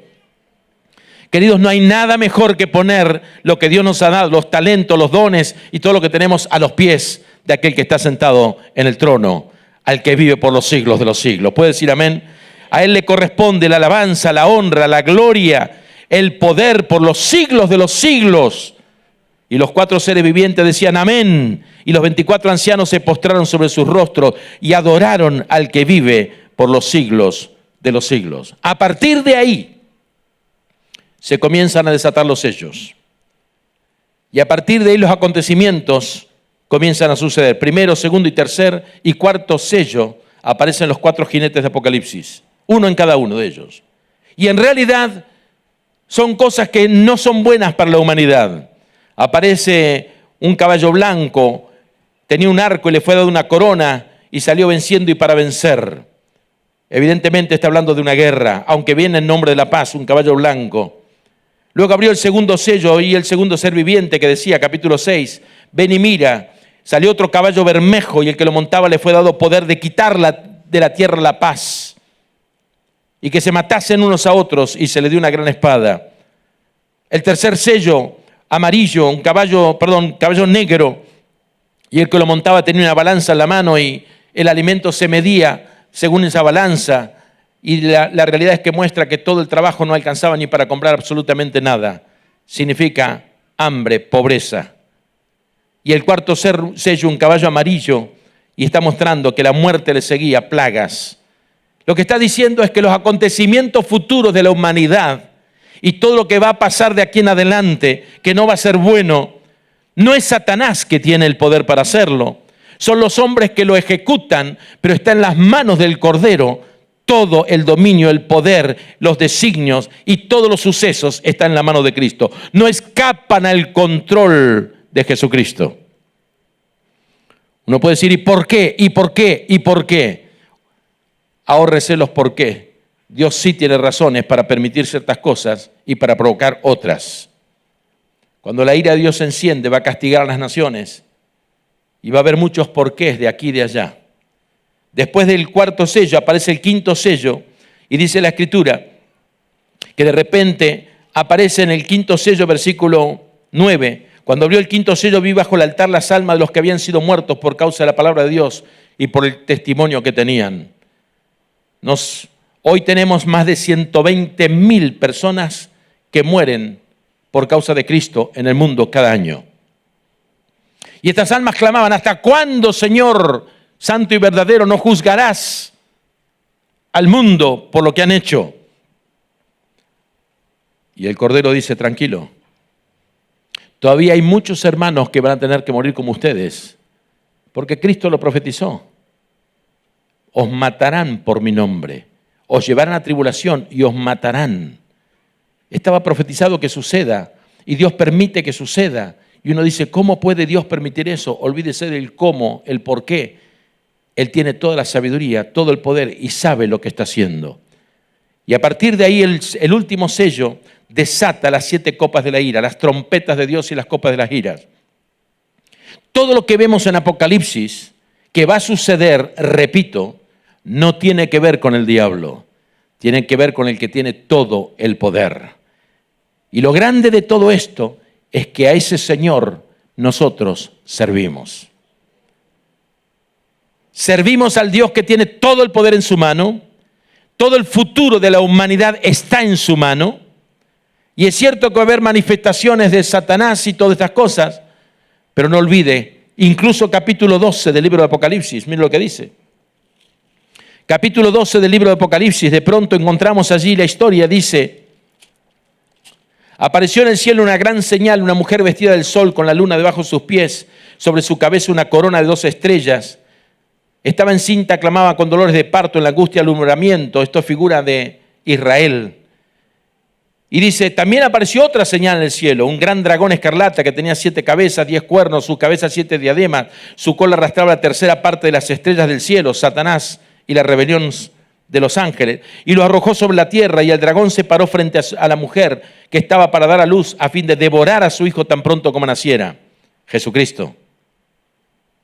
Queridos, no hay nada mejor que poner lo que Dios nos ha dado, los talentos, los dones y todo lo que tenemos a los pies de aquel que está sentado en el trono, al que vive por los siglos de los siglos. ¿Puede decir amén? A Él le corresponde la alabanza, la honra, la gloria, el poder por los siglos de los siglos. Y los 4 seres vivientes decían amén. Y los 24 ancianos se postraron sobre sus rostros y adoraron al que vive por los siglos de los siglos. A partir de ahí se comienzan a desatar los sellos. Y a partir de ahí los acontecimientos comienzan a suceder. Primero, segundo y tercer y cuarto sello aparecen los 4 jinetes de Apocalipsis. Uno en cada uno de ellos. Y en realidad son cosas que no son buenas para la humanidad. Aparece un caballo blanco, tenía un arco y le fue dado una corona y salió venciendo y para vencer. Evidentemente está hablando de una guerra, aunque viene en nombre de la paz, un caballo blanco. Luego abrió el segundo sello y el segundo ser viviente que decía, capítulo 6, ven y mira, salió otro caballo bermejo y el que lo montaba le fue dado poder de quitar de la tierra la paz y que se matasen unos a otros y se le dio una gran espada. El tercer sello, amarillo, caballo negro, y el que lo montaba tenía una balanza en la mano y el alimento se medía según esa balanza. Y la realidad es que muestra que todo el trabajo no alcanzaba ni para comprar absolutamente nada. Significa hambre, pobreza. Y el cuarto sello, un caballo amarillo, y está mostrando que la muerte le seguía, plagas. Lo que está diciendo es que los acontecimientos futuros de la humanidad y todo lo que va a pasar de aquí en adelante, que no va a ser bueno, no es Satanás que tiene el poder para hacerlo. Son los hombres que lo ejecutan, pero está en las manos del Cordero. Todo el dominio, el poder, los designios y todos los sucesos están en la mano de Cristo. No escapan al control de Jesucristo. Uno puede decir, ¿y por qué? ¿Y por qué? ¿Y por qué? Ahórrese los por qué. Dios sí tiene razones para permitir ciertas cosas y para provocar otras. Cuando la ira de Dios se enciende, va a castigar a las naciones y va a haber muchos porqués de aquí y de allá. Después del cuarto sello aparece el quinto sello y dice la Escritura que de repente aparece en el quinto sello, versículo 9, cuando abrió el quinto sello vi bajo el altar las almas de los que habían sido muertos por causa de la palabra de Dios y por el testimonio que tenían. Hoy tenemos más de 120,000 personas que mueren por causa de Cristo en el mundo cada año. Y estas almas clamaban, ¿hasta cuándo, Señor santo y verdadero, no juzgarás al mundo por lo que han hecho? Y el Cordero dice, tranquilo, todavía hay muchos hermanos que van a tener que morir como ustedes, porque Cristo lo profetizó. Os matarán por mi nombre, os llevarán a tribulación y os matarán. Estaba profetizado que suceda y Dios permite que suceda. Y uno dice, ¿cómo puede Dios permitir eso? Olvídese del cómo, el por qué. Él tiene toda la sabiduría, todo el poder y sabe lo que está haciendo. Y a partir de ahí el último sello desata las 7 copas de la ira, las trompetas de Dios y las copas de las iras. Todo lo que vemos en Apocalipsis que va a suceder, repito, no tiene que ver con el diablo, tiene que ver con el que tiene todo el poder. Y lo grande de todo esto es que a ese Señor nosotros servimos. Servimos al Dios que tiene todo el poder en su mano, todo el futuro de la humanidad está en su mano, Y es cierto que va a haber manifestaciones de Satanás y todas estas cosas, pero no olvide, incluso capítulo 12 del libro de Apocalipsis, mire lo que dice. Capítulo 12 del libro de Apocalipsis, de pronto encontramos allí la historia, dice: apareció en el cielo una gran señal, una mujer vestida del sol con la luna debajo de sus pies, sobre su cabeza una corona de 12 estrellas. Estaba encinta, clamaba con dolores de parto, en la angustia, alumbramiento. Esto es figura de Israel. Y dice, también apareció otra señal en el cielo, un gran dragón escarlata que tenía 7 cabezas, 10 cuernos, sus cabezas 7 diademas, su cola arrastraba la tercera parte de las estrellas del cielo, Satanás y la rebelión de los ángeles, y lo arrojó sobre la tierra, y el dragón se paró frente a la mujer que estaba para dar a luz a fin de devorar a su hijo tan pronto como naciera, Jesucristo.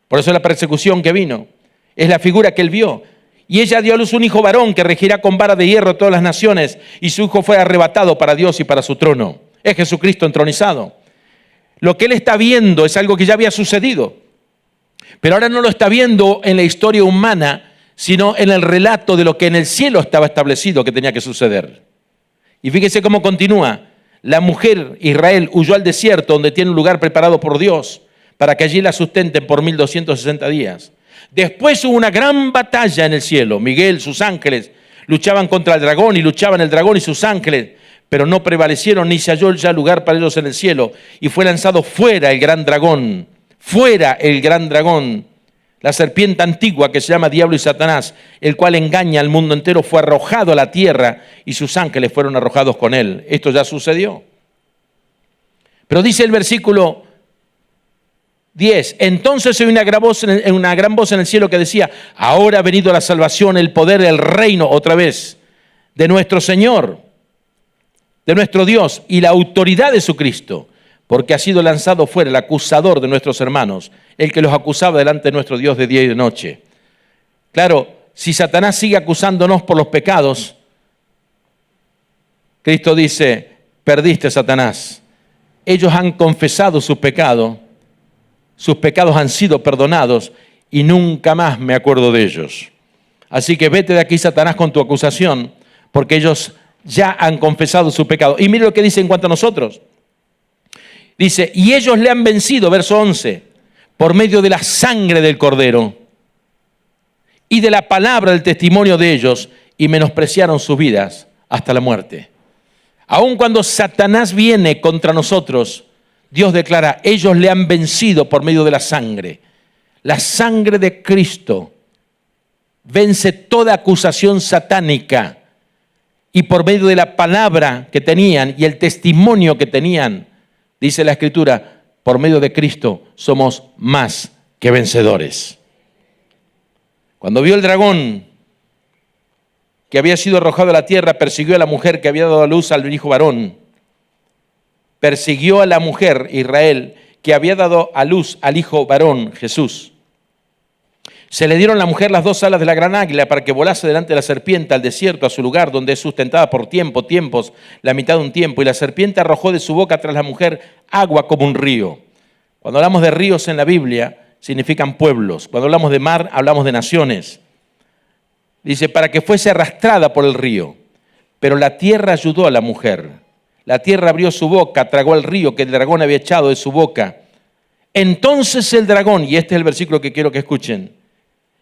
Por eso es la persecución que vino, es la figura que él vio. Y ella dio a luz un hijo varón que regirá con vara de hierro todas las naciones, y su hijo fue arrebatado para Dios y para su trono. Es Jesucristo entronizado. Lo que él está viendo es algo que ya había sucedido, pero ahora no lo está viendo en la historia humana, sino en el relato de lo que en el cielo estaba establecido que tenía que suceder. Y fíjese cómo continúa. La mujer, Israel, huyó al desierto, donde tiene un lugar preparado por Dios, para que allí la sustenten por 1260 días. Después hubo una gran batalla en el cielo. Miguel, sus ángeles, luchaban contra el dragón, y luchaban el dragón y sus ángeles, pero no prevalecieron, ni se halló ya lugar para ellos en el cielo. Y fue lanzado fuera el gran dragón, la serpiente antigua que se llama Diablo y Satanás, el cual engaña al mundo entero, fue arrojado a la tierra y sus ángeles fueron arrojados con él. Esto ya sucedió. Pero dice el versículo 10, entonces oí una gran voz en el cielo que decía, ahora ha venido la salvación, el poder, el reino, otra vez, de nuestro Señor, de nuestro Dios y la autoridad de su Cristo, porque ha sido lanzado fuera el acusador de nuestros hermanos, el que los acusaba delante de nuestro Dios de día y de noche. Claro, si Satanás sigue acusándonos por los pecados, Cristo dice, perdiste, Satanás. Ellos han confesado sus pecados han sido perdonados y nunca más me acuerdo de ellos. Así que vete de aquí, Satanás, con tu acusación, porque ellos ya han confesado su pecado. Y mire lo que dice en cuanto a nosotros. Dice, y ellos le han vencido, verso 11, por medio de la sangre del Cordero y de la palabra del testimonio de ellos, y menospreciaron sus vidas hasta la muerte. Aun cuando Satanás viene contra nosotros, Dios declara, ellos le han vencido por medio de la sangre. La sangre de Cristo vence toda acusación satánica, y por medio de la palabra que tenían y el testimonio que tenían, dice la Escritura, por medio de Cristo somos más que vencedores. Cuando vio el dragón que había sido arrojado a la tierra, persiguió a la mujer que había dado a luz al hijo varón. Persiguió a la mujer, Israel, que había dado a luz al hijo varón, Jesús. Se le dieron a la mujer las 2 alas de la gran águila para que volase delante de la serpiente al desierto, a su lugar, donde es sustentada por tiempos, la mitad de un tiempo. Y la serpiente arrojó de su boca tras la mujer agua como un río. Cuando hablamos de ríos en la Biblia, significan pueblos. Cuando hablamos de mar, hablamos de naciones. Dice, para que fuese arrastrada por el río. Pero la tierra ayudó a la mujer. La tierra abrió su boca, tragó al río que el dragón había echado de su boca. Entonces el dragón, y este es el versículo que quiero que escuchen,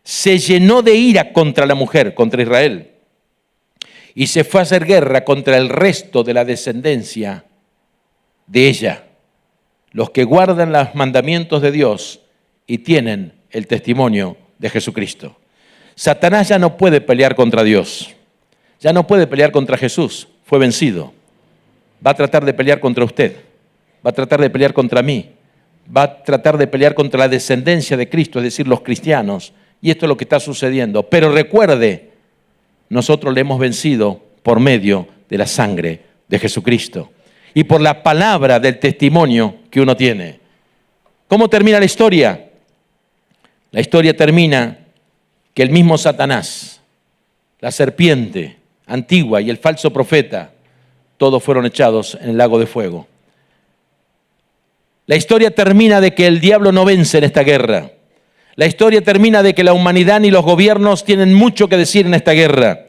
se llenó de ira contra la mujer, contra Israel, y se fue a hacer guerra contra el resto de la descendencia de ella, los que guardan los mandamientos de Dios y tienen el testimonio de Jesucristo. Satanás ya no puede pelear contra Dios, ya no puede pelear contra Jesús, fue vencido. Va a tratar de pelear contra usted, va a tratar de pelear contra mí, va a tratar de pelear contra la descendencia de Cristo, es decir, los cristianos, y esto es lo que está sucediendo. Pero recuerde, nosotros le hemos vencido por medio de la sangre de Jesucristo y por la palabra del testimonio que uno tiene. ¿Cómo termina la historia? La historia termina que el mismo Satanás, la serpiente antigua y el falso profeta, todos fueron echados en el lago de fuego. La historia termina de que el diablo no vence en esta guerra. La historia termina de que la humanidad ni los gobiernos tienen mucho que decir en esta guerra.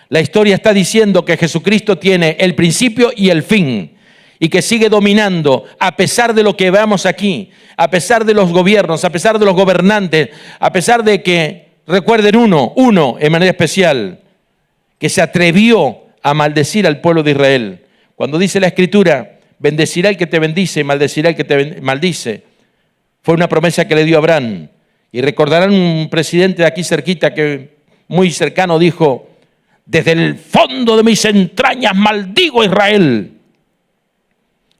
La historia está diciendo que Jesucristo tiene el principio y el fin. y que sigue dominando a pesar de lo que veamos aquí, a pesar de los gobiernos, a pesar de los gobernantes, a pesar de que, recuerden uno en manera especial, que se atrevió a maldecir al pueblo de Israel. Cuando dice la Escritura, bendecirá el que te bendice y maldecirá el que te maldice, fue una promesa que le dio Abraham. Y recordarán un presidente de aquí cerquita que muy cercano dijo: desde el fondo de mis entrañas maldigo a Israel.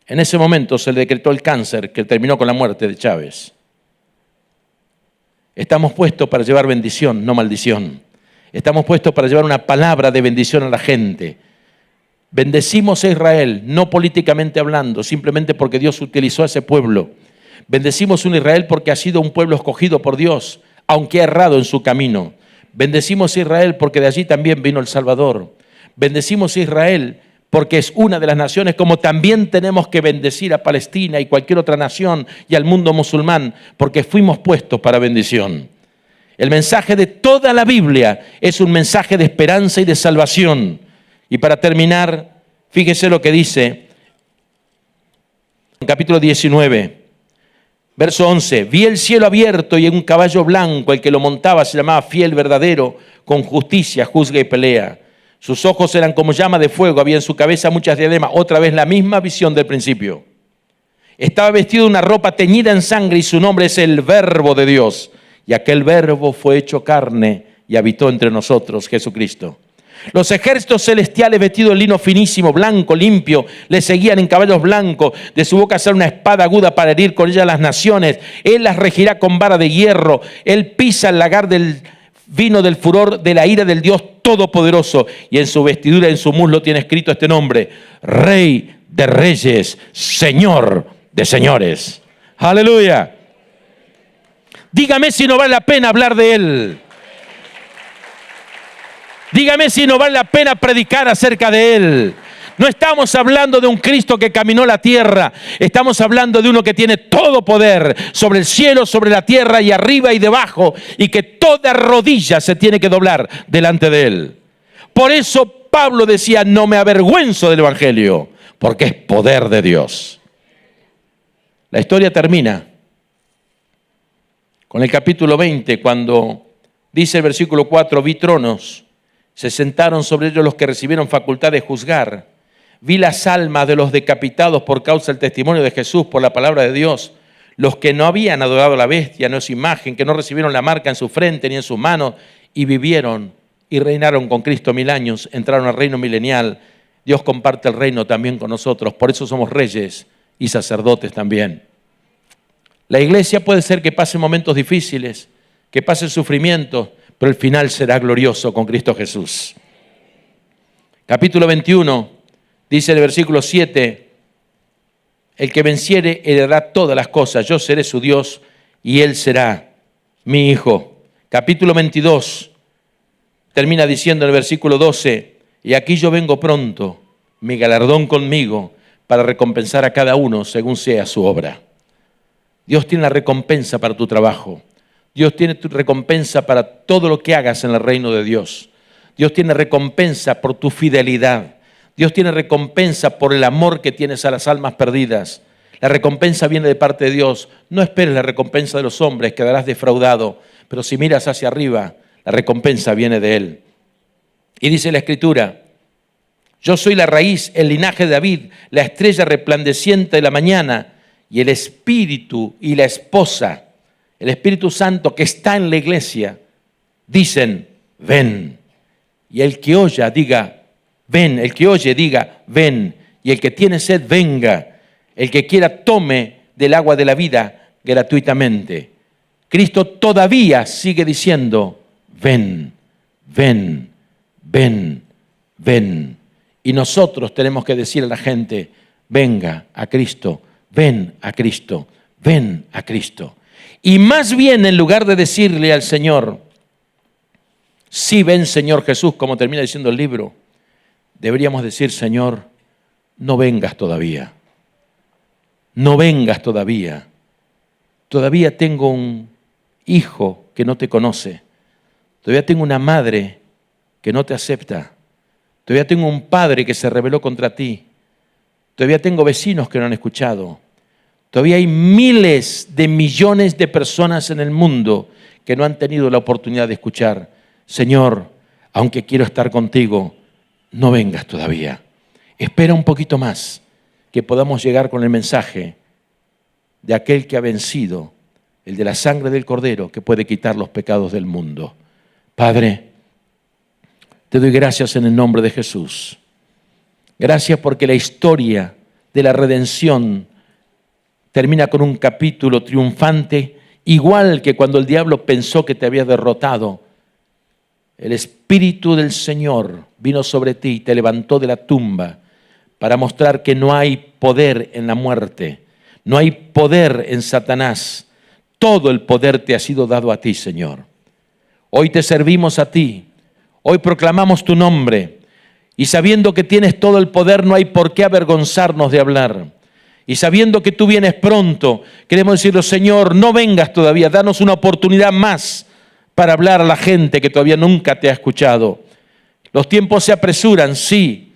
En ese momento se le decretó el cáncer que terminó con la muerte de Chávez. Estamos puestos para llevar bendición, no maldición. Estamos puestos para llevar una palabra de bendición a la gente. Bendecimos a Israel, no políticamente hablando, simplemente porque Dios utilizó a ese pueblo. Bendecimos a Israel porque ha sido un pueblo escogido por Dios, aunque ha errado en su camino. Bendecimos a Israel porque de allí también vino el Salvador. Bendecimos a Israel porque es una de las naciones, como también tenemos que bendecir a Palestina y cualquier otra nación y al mundo musulmán, porque fuimos puestos para bendición. El mensaje de toda la Biblia es un mensaje de esperanza y de salvación. Y para terminar, fíjese lo que dice en capítulo 19, verso 11. Vi el cielo abierto y un caballo blanco, el que lo montaba se llamaba Fiel, Verdadero, con justicia juzga y pelea. Sus ojos eran como llama de fuego, había en su cabeza muchas diademas. Otra vez la misma visión del principio. Estaba vestido de una ropa teñida en sangre y su nombre es el Verbo de Dios. Y aquel Verbo fue hecho carne y habitó entre nosotros, Jesucristo. Los ejércitos celestiales vestidos en lino finísimo, blanco, limpio, le seguían en caballos blancos. De su boca sale una espada aguda para herir con ella a las naciones. Él las regirá con vara de hierro. Él pisa el lagar del vino del furor de la ira del Dios Todopoderoso. Y en su vestidura, en su muslo, tiene escrito este nombre: Rey de Reyes, Señor de Señores. ¡Aleluya! Dígame si no vale la pena hablar de Él. Dígame si no vale la pena predicar acerca de Él. No estamos hablando de un Cristo que caminó la tierra. Estamos hablando de uno que tiene todo poder sobre el cielo, sobre la tierra y arriba y debajo, y que toda rodilla se tiene que doblar delante de Él. Por eso Pablo decía: no me avergüenzo del Evangelio, porque es poder de Dios. La historia termina con el capítulo 20, cuando dice el versículo 4, vi tronos, se sentaron sobre ellos los que recibieron facultad de juzgar. Vi las almas de los decapitados por causa del testimonio de Jesús, por la palabra de Dios, los que no habían adorado a la bestia, no es imagen, que no recibieron la marca en su frente ni en sus manos, y vivieron y reinaron con Cristo 1000 años, entraron al reino milenial. Dios comparte el reino también con nosotros, por eso somos reyes y sacerdotes también. La iglesia puede ser que pase momentos difíciles, que pase sufrimiento, pero el final será glorioso con Cristo Jesús. Capítulo 21, dice el versículo 7, el que venciere heredará todas las cosas, yo seré su Dios y él será mi hijo. Capítulo 22, termina diciendo en el versículo 12, y aquí yo vengo pronto, mi galardón conmigo, para recompensar a cada uno según sea su obra. Dios tiene la recompensa para tu trabajo. Dios tiene tu recompensa para todo lo que hagas en el reino de Dios. Dios tiene recompensa por tu fidelidad. Dios tiene recompensa por el amor que tienes a las almas perdidas. La recompensa viene de parte de Dios. No esperes la recompensa de los hombres, quedarás defraudado. Pero si miras hacia arriba, la recompensa viene de Él. Y dice la Escritura: yo soy la raíz, el linaje de David, la estrella resplandeciente de la mañana. Y el Espíritu y la esposa, el Espíritu Santo que está en la iglesia, dicen: ven. Y el que oye diga: ven. El que oye diga: ven. Y el que tiene sed, venga. El que quiera, tome del agua de la vida gratuitamente. Cristo todavía sigue diciendo: ven, ven, ven, ven. Y nosotros tenemos que decir a la gente: venga a Cristo. Ven a Cristo, ven a Cristo. Y más bien, en lugar de decirle al Señor: sí, ven Señor Jesús, como termina diciendo el libro, deberíamos decir: Señor, no vengas todavía. No vengas todavía. Todavía tengo un hijo que no te conoce. Todavía tengo una madre que no te acepta. Todavía tengo un padre que se rebeló contra ti. Todavía tengo vecinos que no han escuchado. Todavía hay miles de millones de personas en el mundo que no han tenido la oportunidad de escuchar. Señor, aunque quiero estar contigo, no vengas todavía. Espera un poquito más, que podamos llegar con el mensaje de aquel que ha vencido, el de la sangre del Cordero, que puede quitar los pecados del mundo. Padre, te doy gracias en el nombre de Jesús. Gracias porque la historia de la redención termina con un capítulo triunfante, igual que cuando el diablo pensó que te había derrotado. El Espíritu del Señor vino sobre ti y te levantó de la tumba para mostrar que no hay poder en la muerte, no hay poder en Satanás. Todo el poder te ha sido dado a ti, Señor. Hoy te servimos a ti, hoy proclamamos tu nombre y sabiendo que tienes todo el poder no hay por qué avergonzarnos de hablar. Y sabiendo que tú vienes pronto, queremos decirle, Señor, no vengas todavía, danos una oportunidad más para hablar a la gente que todavía nunca te ha escuchado. Los tiempos se apresuran, sí.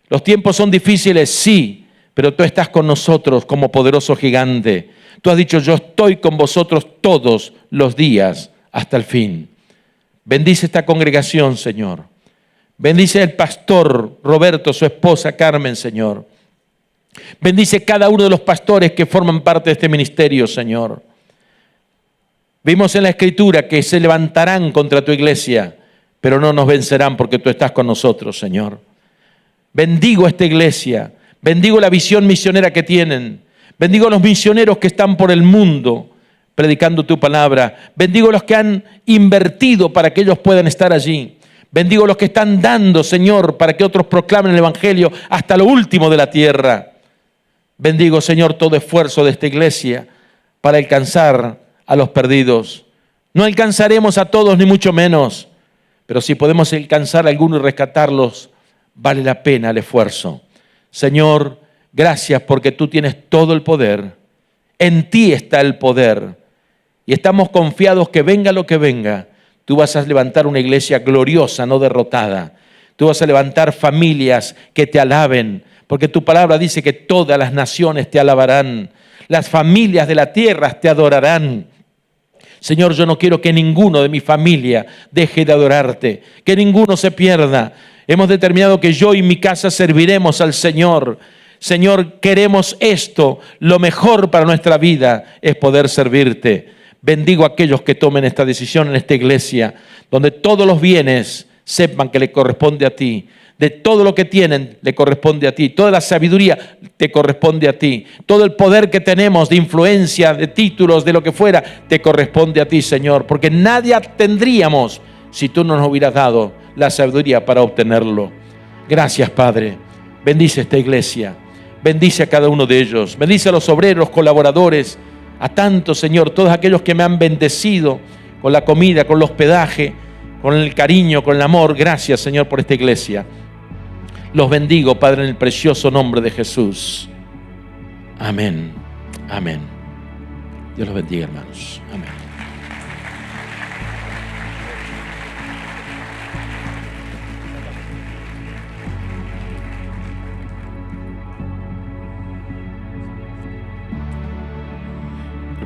Los tiempos son difíciles, sí. Pero tú estás con nosotros como poderoso gigante. Tú has dicho, yo estoy con vosotros todos los días hasta el fin. Bendice esta congregación, Señor. Bendice al pastor Roberto, su esposa Carmen, Señor. Bendice cada uno de los pastores que forman parte de este ministerio, Señor. Vimos en la Escritura que se levantarán contra tu iglesia, pero no nos vencerán porque tú estás con nosotros, Señor. Bendigo esta iglesia, bendigo la visión misionera que tienen, bendigo a los misioneros que están por el mundo predicando tu palabra, bendigo a los que han invertido para que ellos puedan estar allí. Bendigo a los que están dando, Señor, para que otros proclamen el Evangelio hasta lo último de la tierra. Bendigo, Señor, todo esfuerzo de esta iglesia para alcanzar a los perdidos. No alcanzaremos a todos, ni mucho menos, pero si podemos alcanzar a algunos y rescatarlos, vale la pena el esfuerzo. Señor, gracias porque tú tienes todo el poder. En ti está el poder. Y estamos confiados que venga lo que venga, tú vas a levantar una iglesia gloriosa, no derrotada. Tú vas a levantar familias que te alaben, porque tu palabra dice que todas las naciones te alabarán. Las familias de la tierra te adorarán. Señor, yo no quiero que ninguno de mi familia deje de adorarte, que ninguno se pierda. Hemos determinado que yo y mi casa serviremos al Señor. Señor, queremos esto. Lo mejor para nuestra vida es poder servirte. Bendigo a aquellos que tomen esta decisión en esta iglesia, donde todos los bienes sepan que le corresponde a ti. De todo lo que tienen le corresponde a ti. Toda la sabiduría te corresponde a ti. Todo el poder que tenemos de influencia, de títulos, de lo que fuera, te corresponde a ti, Señor. Porque nadie tendríamos si tú no nos hubieras dado la sabiduría para obtenerlo. Gracias, Padre. Bendice esta iglesia. Bendice a cada uno de ellos. Bendice a los obreros, colaboradores, a tantos, Señor, todos aquellos que me han bendecido con la comida, con el hospedaje, con el cariño, con el amor. Gracias, Señor, por esta iglesia. Los bendigo, Padre, en el precioso nombre de Jesús. Amén. Amén. Dios los bendiga, hermanos. Amén.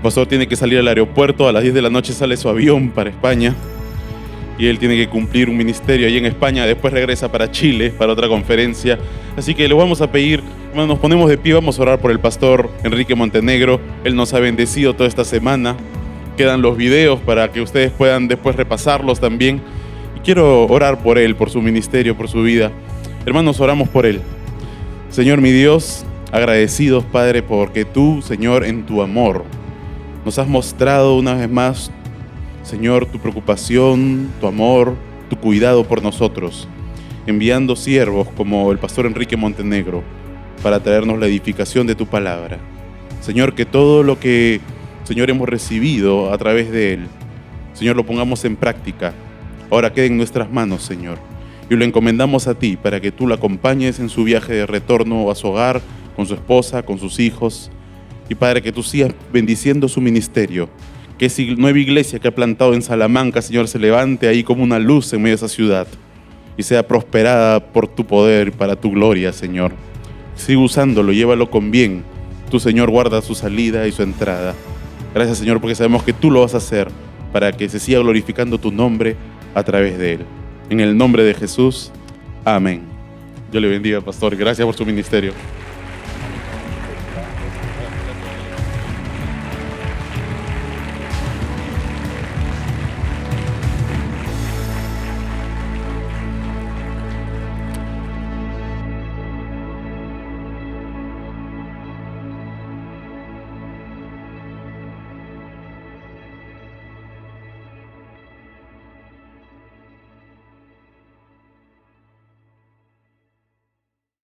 El pastor tiene que salir al aeropuerto, a las 10 de la noche sale su avión para España y él tiene que cumplir un ministerio ahí en España, después regresa para Chile para otra conferencia, así que le vamos a pedir, nos ponemos de pie, vamos a orar por el pastor Enrique Montenegro. Él nos ha bendecido toda esta semana, quedan los videos para que ustedes puedan después repasarlos también, y quiero orar por él, por su ministerio, por su vida. Hermanos, oramos por él. Señor mi Dios, agradecidos, Padre, porque tú, Señor, en tu amor nos has mostrado una vez más, Señor, tu preocupación, tu amor, tu cuidado por nosotros, enviando siervos como el pastor Enrique Montenegro para traernos la edificación de tu palabra. Señor, que todo lo que, Señor, hemos recibido a través de él, Señor, lo pongamos en práctica. Ahora quede en nuestras manos, Señor, y lo encomendamos a ti para que tú lo acompañes en su viaje de retorno a su hogar, con su esposa, con sus hijos. Y Padre, que tú sigas bendiciendo su ministerio, que esa nueva iglesia que ha plantado en Salamanca, Señor, se levante ahí como una luz en medio de esa ciudad y sea prosperada por tu poder y para tu gloria, Señor. Sigue usándolo, llévalo con bien. Tu Señor guarda su salida y su entrada. Gracias, Señor, porque sabemos que tú lo vas a hacer para que se siga glorificando tu nombre a través de él. En el nombre de Jesús, amén. Dios le bendiga, pastor. Gracias por su ministerio.